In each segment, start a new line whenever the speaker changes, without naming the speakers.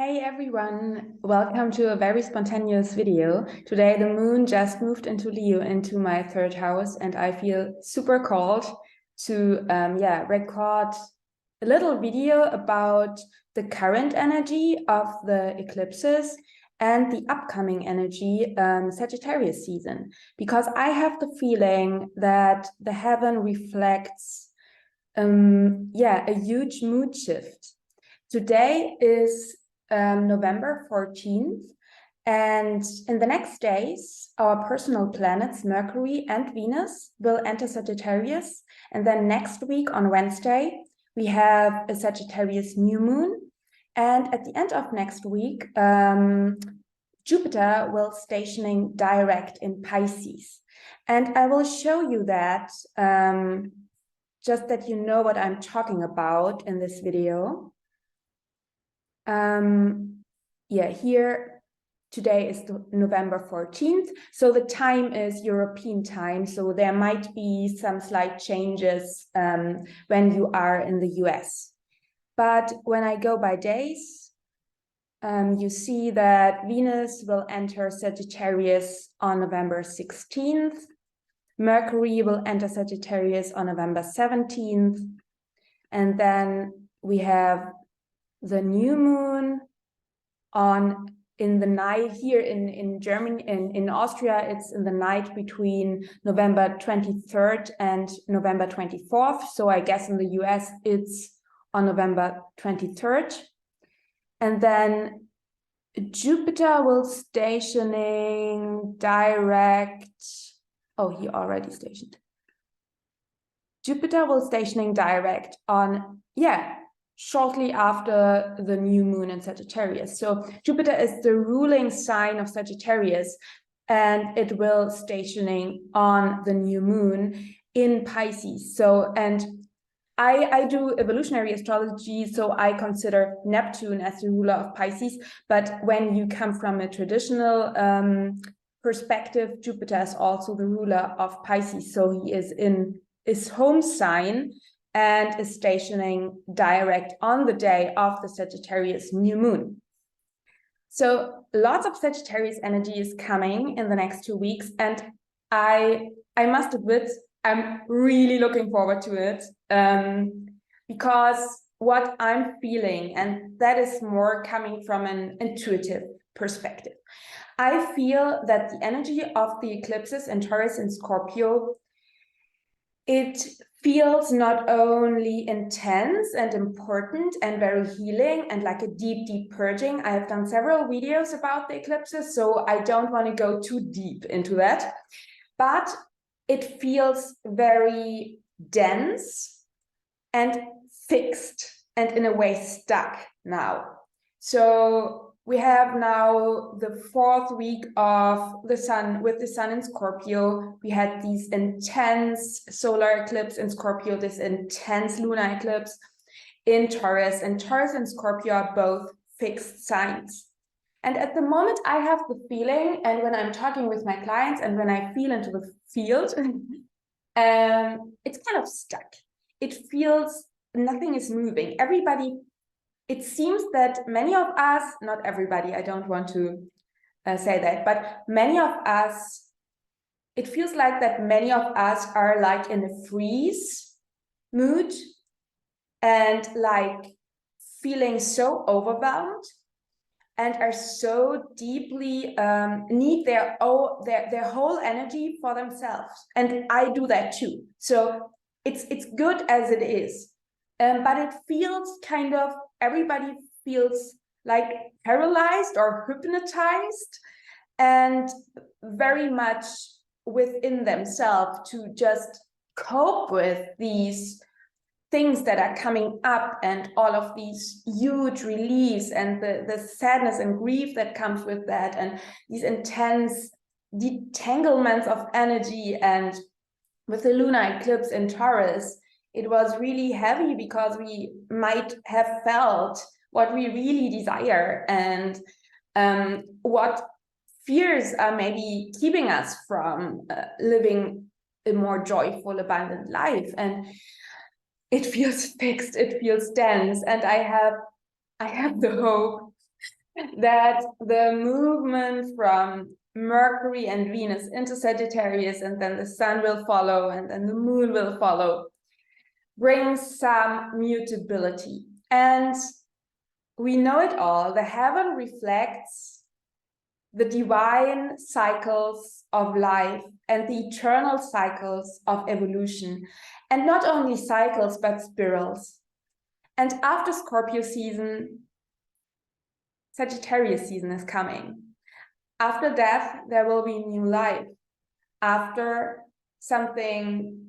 Hey everyone, welcome to a very spontaneous video. Today the moon just moved into Leo, into my third house, and I feel super called to record a little video about the current energy of the eclipses and the upcoming energy Sagittarius season, because I have the feeling that the heaven reflects a huge mood shift. Today is November 14th, and in the next days, our personal planets, Mercury and Venus, will enter Sagittarius. And then next week on Wednesday, we have a Sagittarius new moon. And at the end of next week, Jupiter will stationing direct in Pisces. And I will show you that, just that you know what I'm talking about in this video. Here today is November 14th, so the time is European time, so there might be some slight changes when you are in the US. But when I go by days, you see that Venus will enter Sagittarius on November 16th, Mercury will enter Sagittarius on November 17th, and then we have the new moon in the night here in Germany, in Austria. It's in the night between November 23rd and November 24th. So I guess in the US it's on November 23rd. And then Jupiter will stationing direct. Oh, he already stationed. Jupiter will stationing direct on, shortly after the new moon in Sagittarius. So Jupiter is the ruling sign of Sagittarius, and it will stationing on the new moon in Pisces. So, and I do evolutionary astrology, so I consider Neptune as the ruler of Pisces. But when you come from a traditional perspective, Jupiter is also the ruler of Pisces. So he is in his home sign and is stationing direct on the day of the Sagittarius new moon. So lots of Sagittarius energy is coming in the next 2 weeks, and I must admit, I'm really looking forward to it, because what I'm feeling, and that is more coming from an intuitive perspective, I feel that the energy of the eclipses in Taurus and Scorpio, it feels not only intense and important and very healing and like a deep purging. I have done several videos about the eclipses, so I don't want to go too deep into that, but it feels very dense and fixed and in a way stuck now. So we have now the 4th week of the sun, with the sun in Scorpio. We had these intense solar eclipse in Scorpio, this intense lunar eclipse in Taurus, and Taurus and Scorpio are both fixed signs. And at the moment I have the feeling, and when I'm talking with my clients and when I feel into the field, it's kind of stuck. It feels nothing is moving. It seems that many of us, not everybody, I don't want to say that, but many of us, it feels like that many of us are like in a freeze mood and like feeling so overwhelmed and are so deeply need their whole energy for themselves. And I do that too. So it's good as it is. But it feels kind of, everybody feels like paralyzed or hypnotized and very much within themselves to just cope with these things that are coming up and all of these huge reliefs and the sadness and grief that comes with that, and these intense detanglements of energy. And with the lunar eclipse in Taurus, it was really heavy because we might have felt what we really desire and what fears are maybe keeping us from living a more joyful, abundant life. And it feels fixed, it feels dense, and I have the hope that the movement from Mercury and Venus into Sagittarius, and then the sun will follow, and then the moon will follow, brings some mutability. And we know it all. The heaven reflects the divine cycles of life and the eternal cycles of evolution. And not only cycles, but spirals. And after Scorpio season, Sagittarius season is coming. After death, there will be new life. After something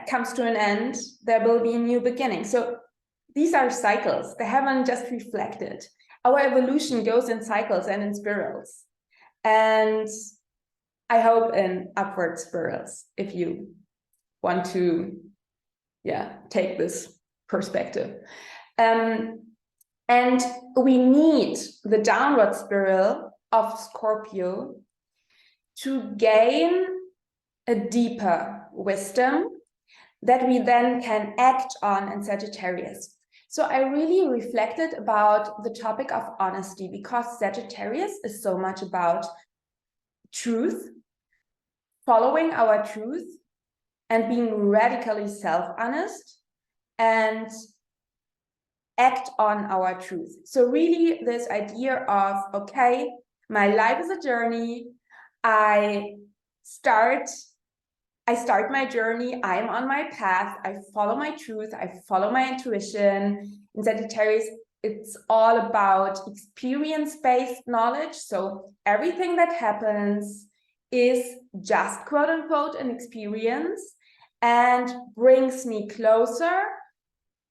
comes to an end, there will be a new beginning. So these are cycles. They haven't just reflected. Our evolution goes in cycles and in spirals. And I hope in upward spirals, if you want to, take this perspective. And we need the downward spiral of Scorpio to gain a deeper wisdom that we then can act on in Sagittarius. So I really reflected about the topic of honesty, because Sagittarius is so much about truth, following our truth, and being radically self-honest and act on our truth. So really this idea of, okay, my life is a journey. I start my journey. I am on my path. I follow my truth. I follow my intuition. In Sagittarius, it's all about experience-based knowledge. So everything that happens is just quote unquote an experience and brings me closer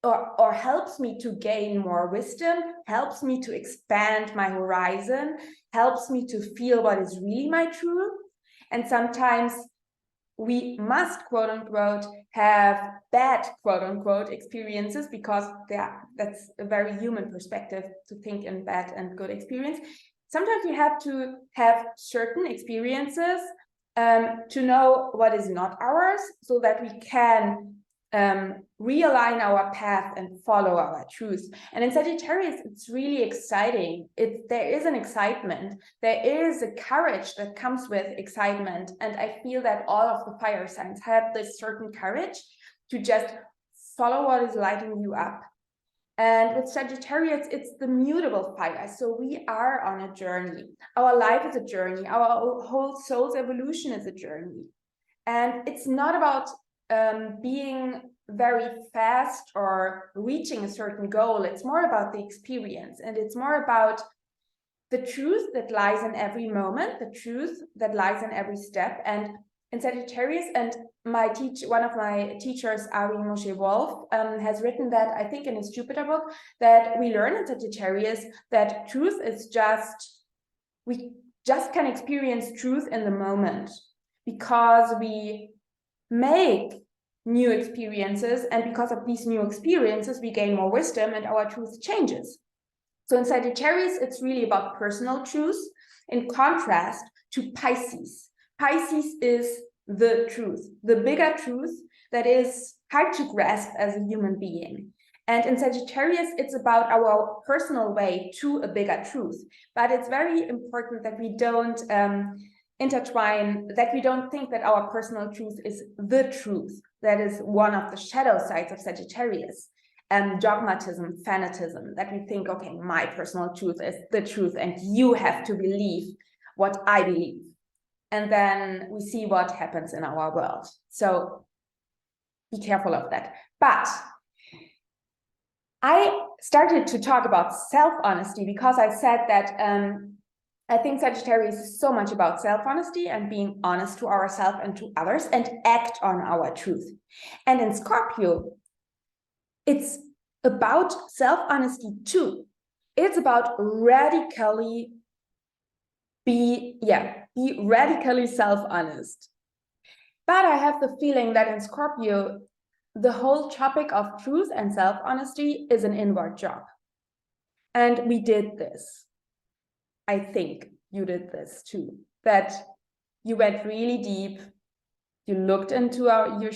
or helps me to gain more wisdom, helps me to expand my horizon, helps me to feel what is really my truth. And sometimes we must, quote unquote, have bad, quote unquote, experiences, because that's a very human perspective to think in bad and good experience. Sometimes we have to have certain experiences to know what is not ours, so that we can realign our path and follow our truth. And in Sagittarius, it's really exciting. There is an excitement. There is a courage that comes with excitement. And I feel that all of the fire signs have this certain courage to just follow what is lighting you up. And with Sagittarius, it's the mutable fire. So we are on a journey. Our life is a journey. Our whole soul's evolution is a journey. And it's not about being very fast or reaching a certain goal. It's more about the experience, and it's more about the truth that lies in every moment, the truth that lies in every step. And in Sagittarius, and one of my teachers, Ari Moshe Wolf, has written that, I think in his Jupiter book, that we learn in Sagittarius that truth is we just can experience truth in the moment, because we make new experiences, and because of these new experiences we gain more wisdom and our truth changes. So in Sagittarius, it's really about personal truth, in contrast to Pisces. Pisces is the truth, the bigger truth that is hard to grasp as a human being. And in Sagittarius, it's about our personal way to a bigger truth. But it's very important that we don't intertwine, that we don't think that our personal truth is the truth. That is one of the shadow sides of Sagittarius. Dogmatism, fanatism, that we think, okay, my personal truth is the truth and you have to believe what I believe. And then we see what happens in our world. So be careful of that. But I started to talk about self-honesty because I said that I think Sagittarius is so much about self-honesty and being honest to ourselves and to others and act on our truth. And in Scorpio, it's about self-honesty too. It's about be radically self-honest. But I have the feeling that in Scorpio, the whole topic of truth and self-honesty is an inward job. And we did this. I think you did this too, that you went really deep. You looked into your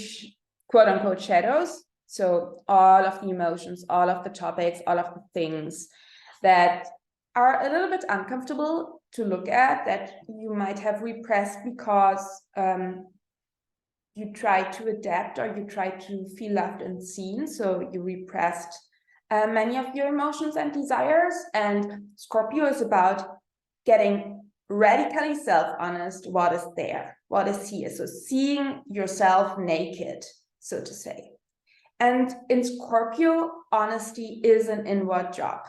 quote unquote shadows. So all of the emotions, all of the topics, all of the things that are a little bit uncomfortable to look at, that you might have repressed because you try to adapt or you try to feel loved and seen, so you repressed many of your emotions and desires. And Scorpio is about getting radically self-honest, what is there, what is here, so seeing yourself naked, so to say. And in Scorpio, honesty is an inward job.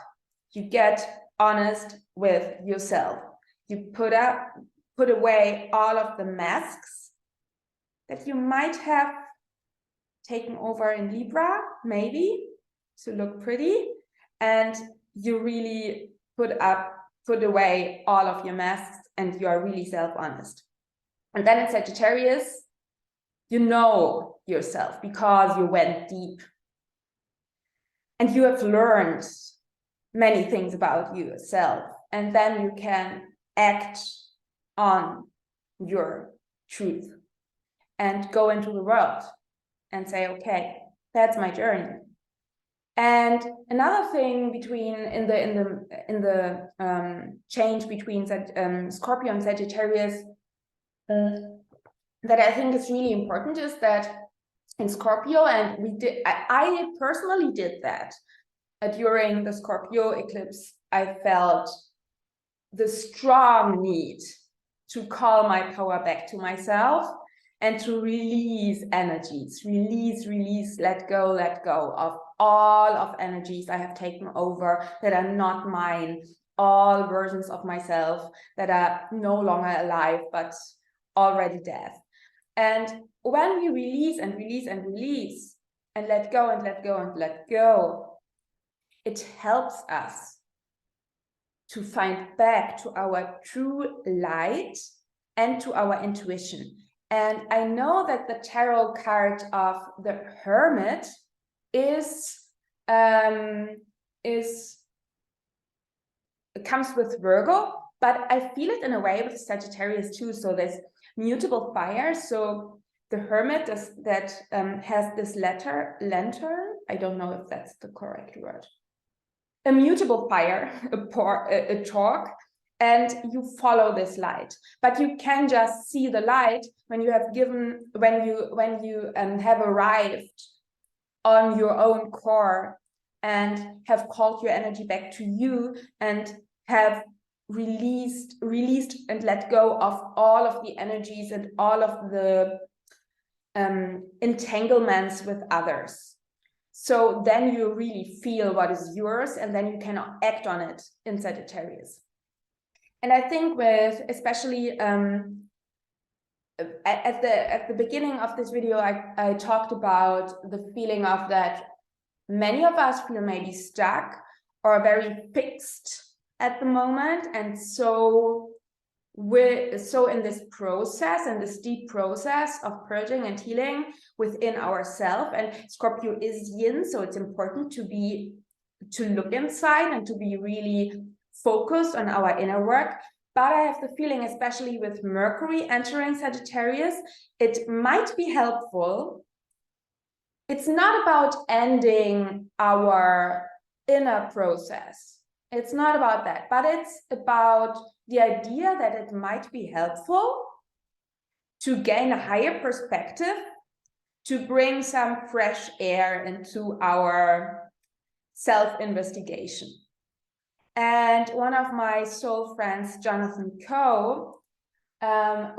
You get honest with yourself. You put away all of the masks that you might have taken over in Libra, maybe, to look pretty, and you really put away all of your masks and you are really self-honest. And then in Sagittarius, you know yourself because you went deep and you have learned many things about yourself, and then you can act on your truth and go into the world and say, okay, that's my journey. And another thing in the change between Scorpio and Sagittarius that I think is really important is that in Scorpio, and I personally did that during the Scorpio eclipse, I felt the strong need to call my power back to myself and to release energies, release, let go of all of energies I have taken over that are not mine, all versions of myself that are no longer alive, but already dead. And when we release and let go, it helps us to find back to our true light and to our intuition. And I know that the tarot card of the Hermit comes with Virgo, but I feel it in a way with Sagittarius too. So there's mutable fire. So the Hermit has this lantern. I don't know if that's the correct word. A mutable fire, a torch, and you follow this light. But you can just see the light when you have arrived on your own core and have called your energy back to you and have released and let go of all of the energies and all of the entanglements with others. So then you really feel what is yours, and then you can act on it in Sagittarius. And I think especially at the beginning of this video, I talked about the feeling of that many of us feel maybe stuck or very fixed at the moment, and so in this process, and this deep process of purging and healing within ourselves. And Scorpio is yin, so it's important to look inside and to be really focused on our inner work. But I have the feeling, especially with Mercury entering Sagittarius, it might be helpful. It's not about ending our inner process. It's not about that, but it's about the idea that it might be helpful to gain a higher perspective, to bring some fresh air into our self-investigation. And one of my soul friends, Jonathan Coe,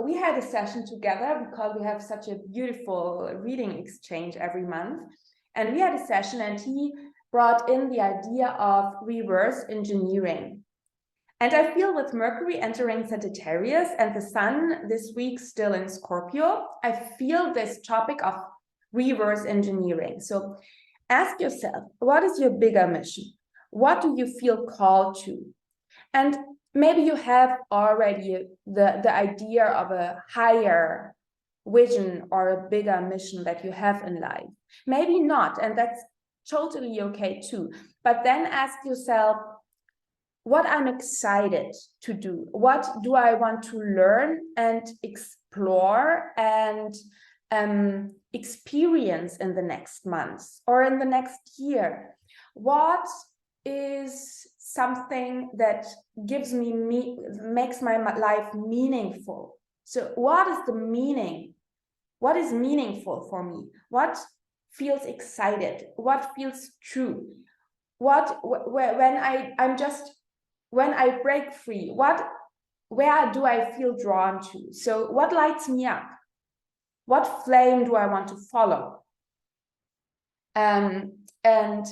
we had a session together because we have such a beautiful reading exchange every month. And we had a session, and he brought in the idea of reverse engineering. And I feel with Mercury entering Sagittarius and the Sun this week still in Scorpio, I feel this topic of reverse engineering. So ask yourself, what is your bigger mission? What do you feel called to? And maybe you have already the idea of a higher vision or a bigger mission that you have in life. Maybe not, and that's totally okay too. But then ask yourself, what I'm excited to do, what do I want to learn and explore and experience in the next months or in the next year? What is something that gives makes my life meaningful. So what is the meaning? What is meaningful for me? What feels excited? What feels true? When I break free, where do I feel drawn to? So what lights me up? What flame do I want to follow? And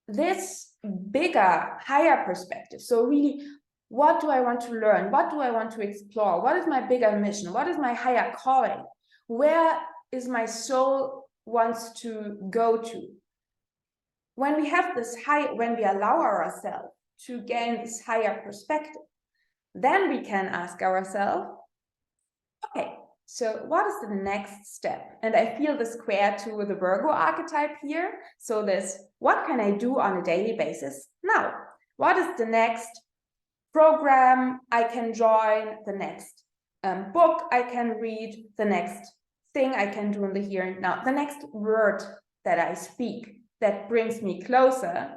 this bigger, higher perspective. So really, what do I want to learn? What do I want to explore? What is my bigger mission? What is my higher calling? Where is my soul wants to go to? When we have this when we allow ourselves to gain this higher perspective, then we can ask ourselves, okay, so what is the next step? And I feel the square to the Virgo archetype here. So this, what can I do on a daily basis now? What is the next program I can join, the next book I can read, the next thing I can do in the here and now, the next word that I speak that brings me closer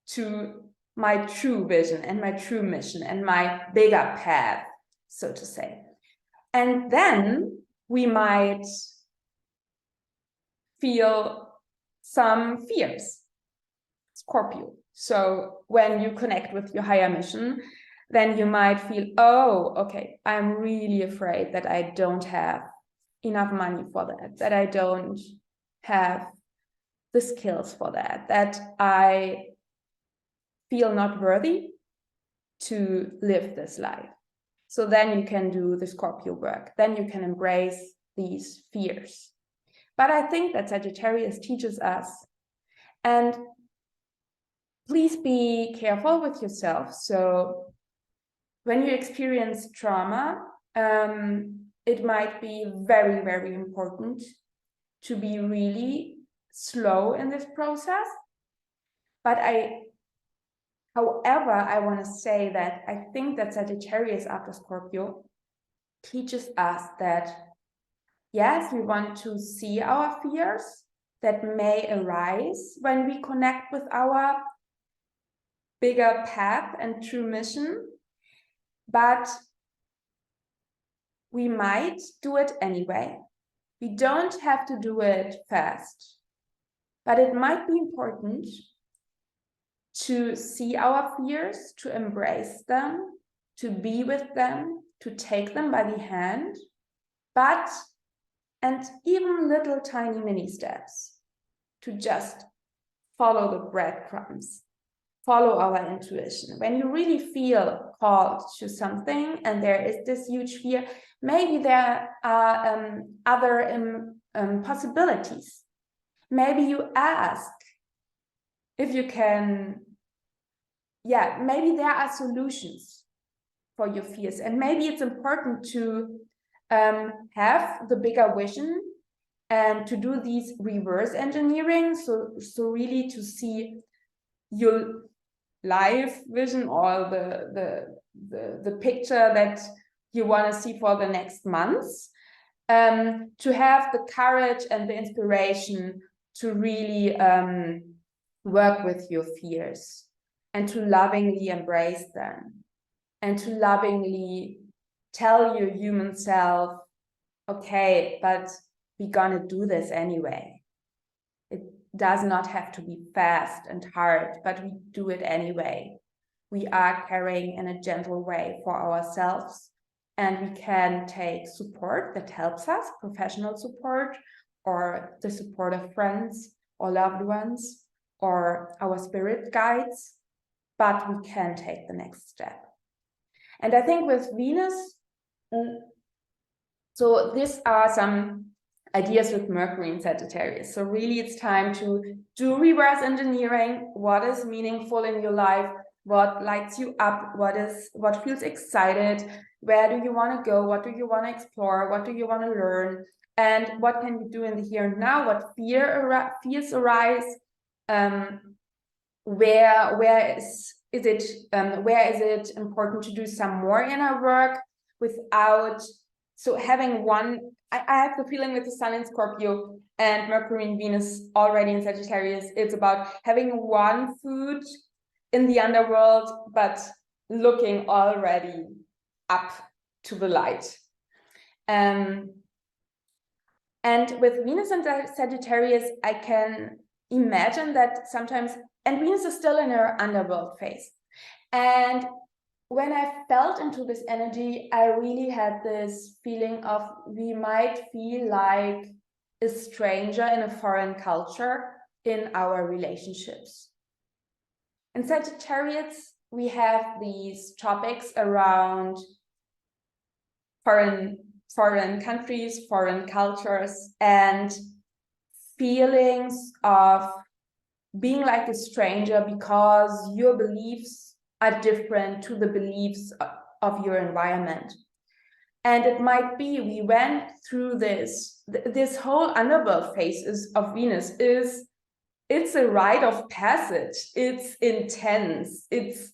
to my true vision and my true mission and my bigger path, so to say. And then we might feel some fears, Scorpio. So when you connect with your higher mission, then you might feel, oh, okay, I'm really afraid that I don't have enough money for that, that I don't have the skills for that, that I feel not worthy to live this life. So then you can do the Scorpio work. Then you can embrace these fears. But I think that Sagittarius teaches us, and please be careful with yourself. So when you experience trauma, it might be very, very important to be really slow in this process. But however, I want to say that I think that Sagittarius after Scorpio teaches us that, yes, we want to see our fears that may arise when we connect with our bigger path and true mission, but we might do it anyway. We don't have to do it fast, but it might be important to see our fears, to embrace them, to be with them, to take them by the hand, and even little tiny mini steps to just follow the breadcrumbs, follow our intuition. When you really feel called to something and there is this huge fear, maybe there are other possibilities. Maybe you ask if you can, maybe there are solutions for your fears. And maybe it's important to have the bigger vision and to do these reverse engineering. So really to see your life vision or the picture that you want to see for the next months, to have the courage and the inspiration to really work with your fears and to lovingly embrace them and to lovingly tell your human self, okay, but we're gonna do this anyway. It does not have to be fast and hard, but we do it anyway. We are caring in a gentle way for ourselves, and we can take support that helps us, professional support, or the support of friends or loved ones, or our spirit guides, but we can take the next step. And I think with Venus, so these are some ideas with Mercury in Sagittarius. So really it's time to do reverse engineering. What is meaningful in your life? What lights you up? What feels excited? Where do you want to go? What do you want to explore? What do you want to learn? And what can you do in the here and now? What fears arise? Where is it important to do some more inner work without having one? I have the feeling with the Sun in Scorpio and Mercury and Venus already in Sagittarius, it's about having one food in the underworld, but looking already up to the light. And with Venus and Sagittarius, I can imagine that sometimes, and Venus is still in her underworld phase. And when I felt into this energy, I really had this feeling of we might feel like a stranger in a foreign culture in our relationships. In Sagittarius, we have these topics around foreign countries, foreign cultures, and feelings of being like a stranger because your beliefs are different to the beliefs of your environment. And it might be we went through this whole underworld phase of Venus it's a rite of passage. It's intense. It's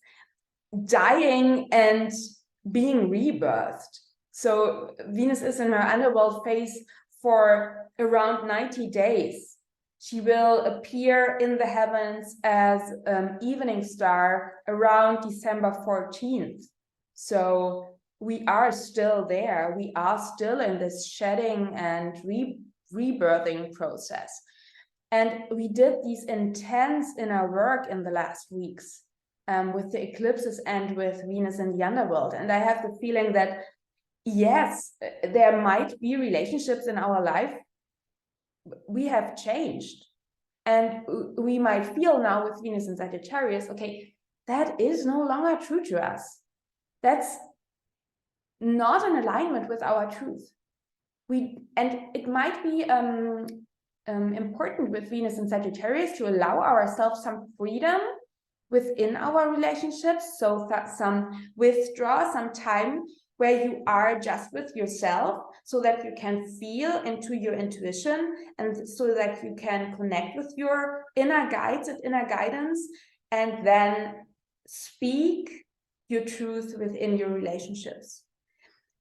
dying and being rebirthed. So Venus is in her underworld phase for around 90 days. She will appear in the heavens as an evening star around December 14th. So we are still there. We are still in this shedding and rebirthing process. And we did these intense inner work in the last weeks with the eclipses and with Venus in the underworld. And I have the feeling that, yes, there might be relationships in our life. We have changed. And we might feel now with Venus in Sagittarius, okay, that is no longer true to us. That's not in alignment with our truth. And it might be important with Venus in Sagittarius to allow ourselves some freedom within our relationships, so that some withdraw some time where you are just with yourself, so that you can feel into your intuition and so that you can connect with your inner guides and inner guidance, and then speak your truth within your relationships.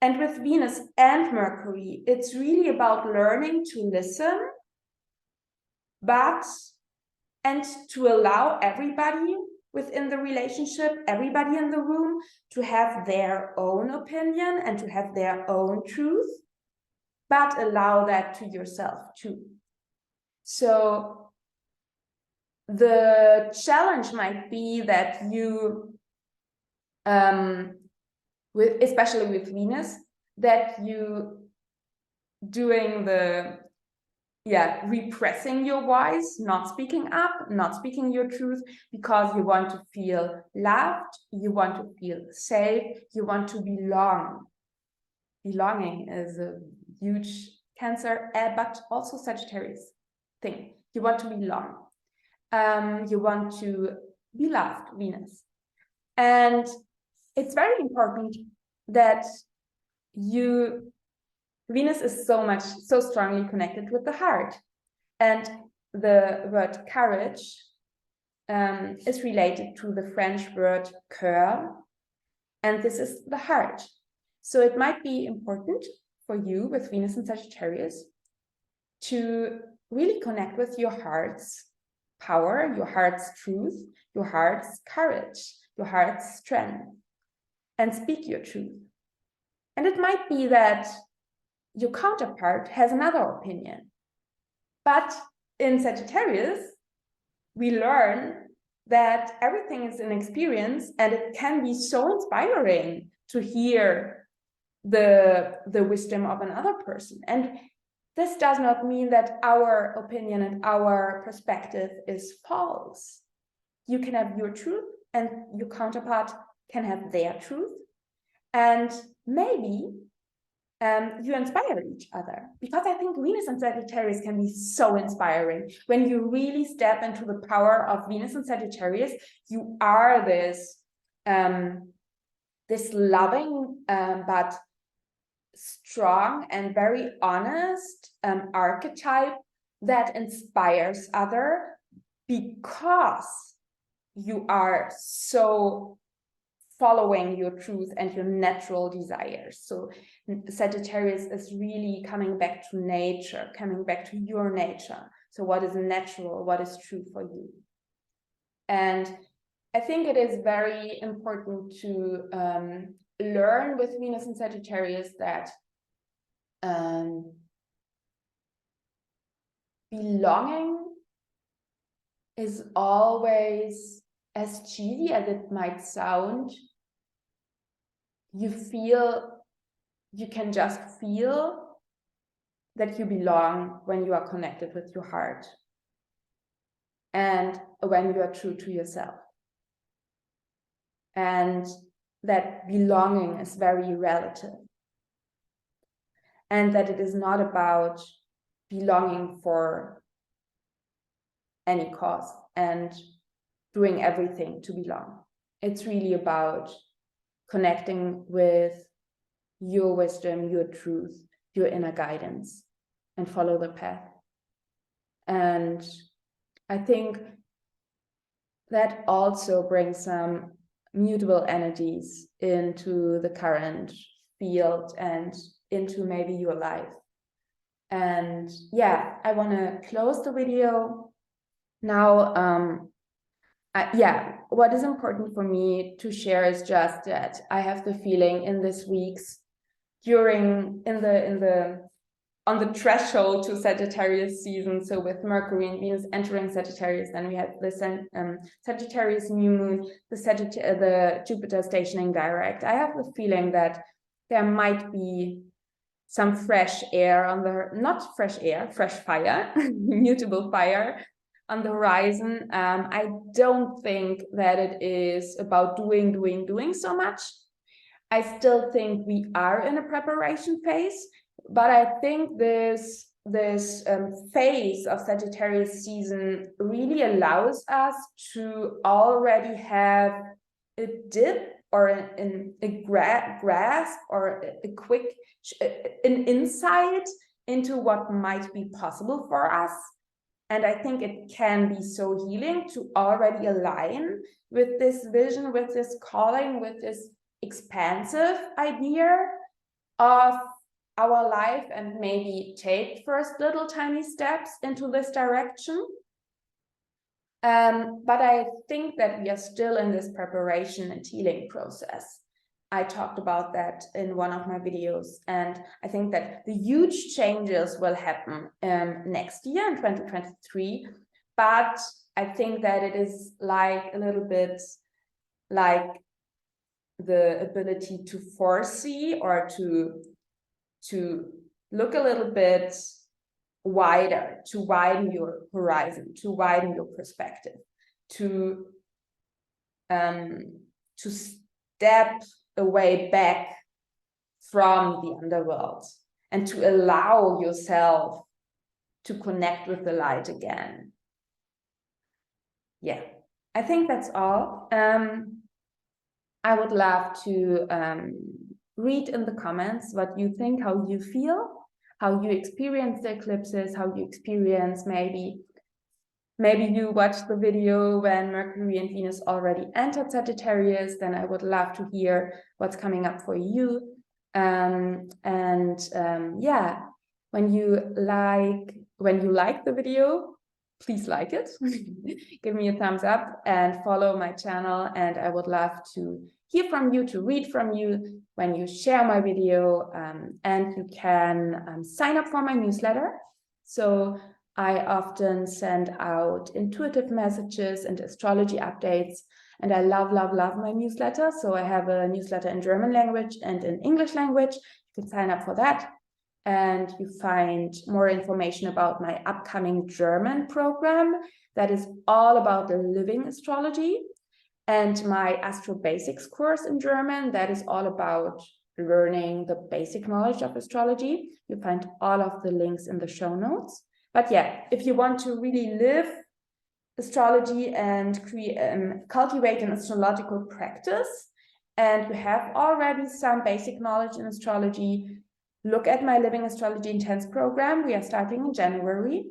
And with Venus and Mercury, it's really about learning to listen, and to allow everybody within the relationship, everybody in the room, to have their own opinion and to have their own truth, but allow that to yourself too. So the challenge might be that you, especially with Venus, that you doing the repressing your voice, not speaking up, not speaking your truth, because you want to feel loved, you want to feel safe, you want to belong. Belonging is a huge Cancer, but also Sagittarius thing. You want to belong. You want to be loved, Venus. And it's very important that Venus is so strongly connected with the heart. And the word courage is related to the French word cœur, and this is the heart. So it might be important for you with Venus and Sagittarius to really connect with your heart's power, your heart's truth, your heart's courage, your heart's strength, and speak your truth. And it might be that your counterpart has another opinion. But in Sagittarius, we learn that everything is an experience, and it can be so inspiring to hear the wisdom of another person. And this does not mean that our opinion and our perspective is false. You can have your truth, and your counterpart can have their truth. And maybe you inspire each other, because I think Venus and Sagittarius can be so inspiring. When you really step into the power of Venus and Sagittarius, you are this loving but strong and very honest archetype that inspires others, because you are so following your truth and your natural desires. So Sagittarius is really coming back to nature, coming back to your nature. So what is natural, what is true for you? And I think it is very important to learn with Venus and Sagittarius that belonging is always, as cheesy as it might sound, you can just feel that you belong when you are connected with your heart and when you are true to yourself. And that belonging is very relative. And that it is not about belonging for any cause and doing everything to belong. It's really about connecting with your wisdom, your truth, your inner guidance, and follow the path. And I think that also brings some mutable energies into the current field and into maybe your life. And yeah, I want to close the video now. What is important for me to share is just that I have the feeling in this week's on the threshold to Sagittarius season, so with Mercury and Venus entering Sagittarius, then we have the Sagittarius new moon, the Jupiter stationing direct. I have the feeling that there might be some fresh air on the, not fresh air, fresh fire, mutable fire on the horizon. I don't think that it is about doing so much. I still think we are in a preparation phase, but I think this phase of Sagittarius season really allows us to already have a dip or a grasp or a quick an insight into what might be possible for us. And I think it can be so healing to already align with this vision, with this calling, with this expansive idea of our life, and maybe take first little tiny steps into this direction. But I think that we are still in this preparation and healing process. I talked about that in one of my videos, and I think that the huge changes will happen next year in 2023, but I think that it is like a little bit like the ability to foresee or to look a little bit wider, to widen your horizon, to widen your perspective, to step away back from the underworld and to allow yourself to connect with the light again. Yeah, I think that's all. I would love to read in the comments what you think, how you feel, how you experience the eclipses, how you experience maybe you watched the video when Mercury and Venus already entered Sagittarius. Then I would love to hear what's coming up for you. Yeah, when you like the video, please like it. Give me a thumbs up and follow my channel. And I would love to hear from you, to read from you when you share my video. And you can sign up for my newsletter. So I often send out intuitive messages and astrology updates, and I love my newsletter. So I have a newsletter in German language and in English language. You can sign up for that. And you find more information about my upcoming German program that is all about the living astrology, and my Astro Basics course in German that is all about learning the basic knowledge of astrology. You find all of the links in the show notes. But yeah, if you want to really live astrology and cultivate an astrological practice, and you have already some basic knowledge in astrology, look at my Living Astrology Intense program. We are starting in January,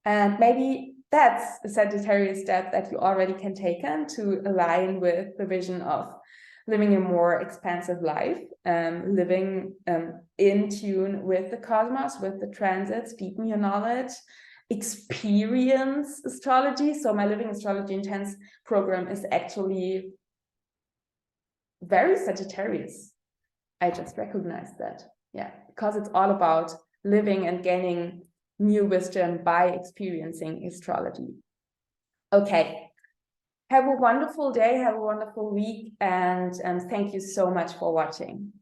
and maybe that's a Sagittarius step that you already can take in to align with the vision of living a more expansive life, living in tune with the cosmos, with the transits, deepen your knowledge, experience astrology. So my Living Astrology Intense program is actually very Sagittarius. I just recognized that. Yeah, because it's all about living and gaining new wisdom by experiencing astrology. Okay. Have a wonderful day, have a wonderful week, and thank you so much for watching.